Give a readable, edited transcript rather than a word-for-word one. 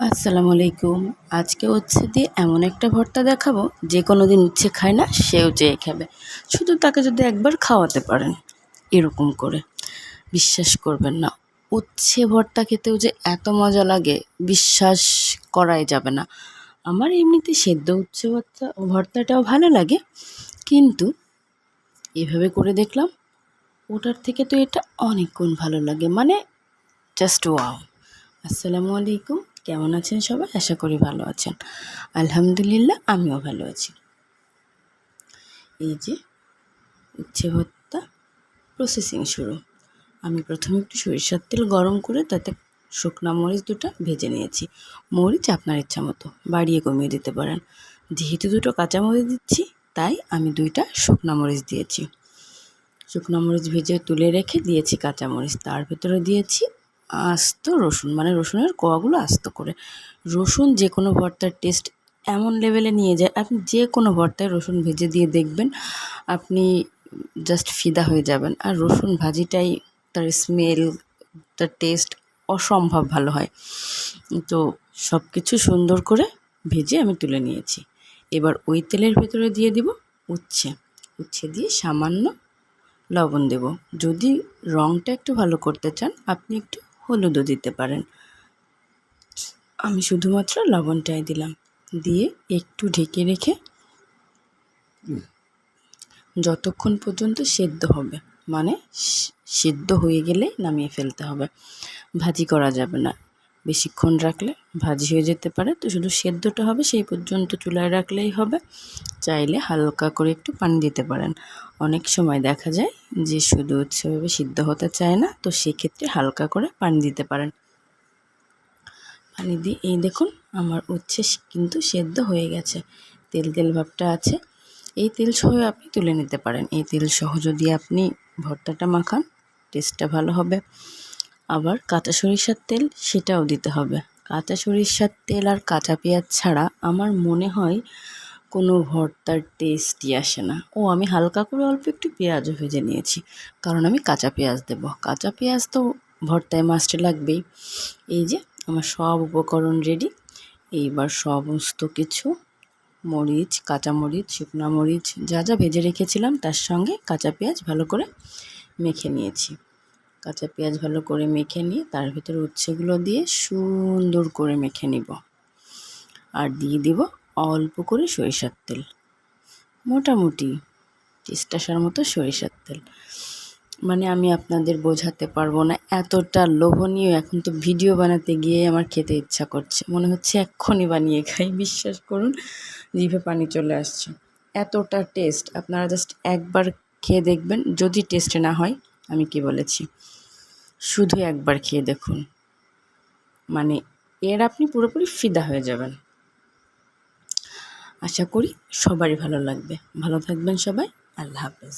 আসসালামু আলাইকুম। আজকে হচ্ছে দিয়ে এমন একটা ভর্তা দেখাবো যে কোনো দিন উচ্ছে খায় না সেও চেয়ে খাবে। শুধু তাকে যদি একবার খাওয়াতে পারেন এরকম করে, বিশ্বাস করবেন না, উচ্ছে ভর্তা খেতেও যে এত মজা লাগে বিশ্বাস করাই যাবে না। আমার এমনিতে সেদ্ধ উচ্ছে ভর্তাটাও ভালো লাগে, কিন্তু এভাবে করে দেখলাম ওটার থেকে তো এটা অনেক গুণ ভালো লাগে, মানে জাস্ট ওয়াও। আসসালামু আলাইকুম, কেমন আছেন সবাই? আশা করি ভালো আছেন। আলহামদুলিল্লাহ আমিও ভালো আছি। এই যে উচ্ছে ভর্তা প্রসেসিং শুরু। আমি প্রথমে একটু সরিষার তেল গরম করে তাতে শুকনো মরিচ দুটো ভেজে নিয়েছি। মরিচ আপনার ইচ্ছা মতো বাড়িয়ে কমিয়ে দিতে পারেন। যেহেতু দুটো কাঁচামরিচ দিচ্ছি তাই আমি 2টা শুকনো মরিচ দিয়েছি। শুকনো মরিচ ভেজে তুলে রেখে দিয়েছি কাঁচামরিচ, তার ভেতরে দিয়েছি আস্ত রসুন, মানে রসুনের কোয়াগুলো আস্ত করে। রসুন যে কোনো ভর্তার টেস্ট এমন লেভেলে নিয়ে যায়, আপনি যে কোনো ভর্তায় রসুন ভেজে দিয়ে দেখবেন আপনি জাস্ট ফিদা হয়ে যাবেন। আর রসুন ভাজিটাই তার স্মেল, তার টেস্ট অসম্ভব ভালো হয়। তো সব কিছু সুন্দর করে ভেজে আমি তুলে নিয়েছি। এবার ওই তেলের ভেতরে দিয়ে দিব উচ্ছে। উচ্ছে দিয়ে সামান্য লবণ দেব। যদি রঙটা একটু ভালো করতে চান আপনি একটু হলুদও দিতে পারেন। আমি শুধুমাত্র লবণটাই দিলাম। দিয়ে একটু ঢেকে রেখে যতক্ষণ পর্যন্ত সেদ্ধ হবে, মানে সেদ্ধ হয়ে গেলে নামিয়ে ফেলতে হবে। ভাজি করা যাবে না, বেশিক্ষণ রাখলে ভাজি হয়ে যেতে পারে। তো শুধু সেদ্ধটা হবে সেই পর্যন্ত চুলায় রাখলেই হবে। চাইলে হালকা করে একটু পানি দিতে পারেন। অনেক সময় দেখা যায় যে শুধু সেভাবে সিদ্ধ হতে চায় না, তো সেক্ষেত্রে হালকা করে পানি দিতে পারেন। পানি দিয়ে এই দেখুন আমার উচ্ছে কিন্তু সেদ্ধ হয়ে গেছে। তেল তেল ভাবটা আছে, এই তেল সহ আপনি তুলে নিতে পারেন। এই তেল সহ যদি আপনি ভর্তাটা মাখান টেস্টটা ভালো হবে। আবার কাঁচা সরিষার তেল সেটাও দিতে হবে। কাঁচা সরিষার তেল আর কাঁচা পেঁয়াজ ছাড়া আমার মনে হয় কোনো ভর্তার টেস্টই আসে না। আমি হালকা করে অল্প একটু পেঁয়াজও ভেজে নিয়েছি, কারণ আমি কাঁচা পেঁয়াজ দেবো। কাঁচা পেঁয়াজ তো ভর্তায় মাস্টে লাগবেই। এই যে আমার সব উপকরণ রেডি। এইবার সমস্ত কিছু মরিচ, কাঁচামরিচ, শুকনো মরিচ যা যা ভেজে রেখেছিলাম তার সঙ্গে কাঁচা পেঁয়াজ ভালো করে মেখে নিয়েছি। কাঁচা পেঁয়াজ ভালো করে মেখে নিয়ে তার ভিতরে উচ্ছেগুলো দিয়ে সুন্দর করে মেখে নিব। আর দিয়ে দিব অল্প করে সরিষার তেল, মোটামুটি টেস্ট আসার মতো সরিষার তেল। মানে আমি আপনাদের বোঝাতে পারবো না, এতটা লোভনীয়। এখন তো ভিডিও বানাতে গিয়ে আমার খেতে ইচ্ছা করছে, মনে হচ্ছে এক্ষুনি বানিয়ে খাই। বিশ্বাস করুন জিভে পানি চলে আসছে, এতটা টেস্ট। আপনারা জাস্ট একবার খেয়ে দেখবেন, যদি টেস্টে না হয় আমি কি বলেছি, শুধু একবার খেয়ে দেখুন, মানে আপনি পুরোপুরি ফিদা হয়ে যাবেন। আশা করি সবারই ভালো লাগবে। ভালো থাকবেন সবাই। আল্লাহ হাফেজ।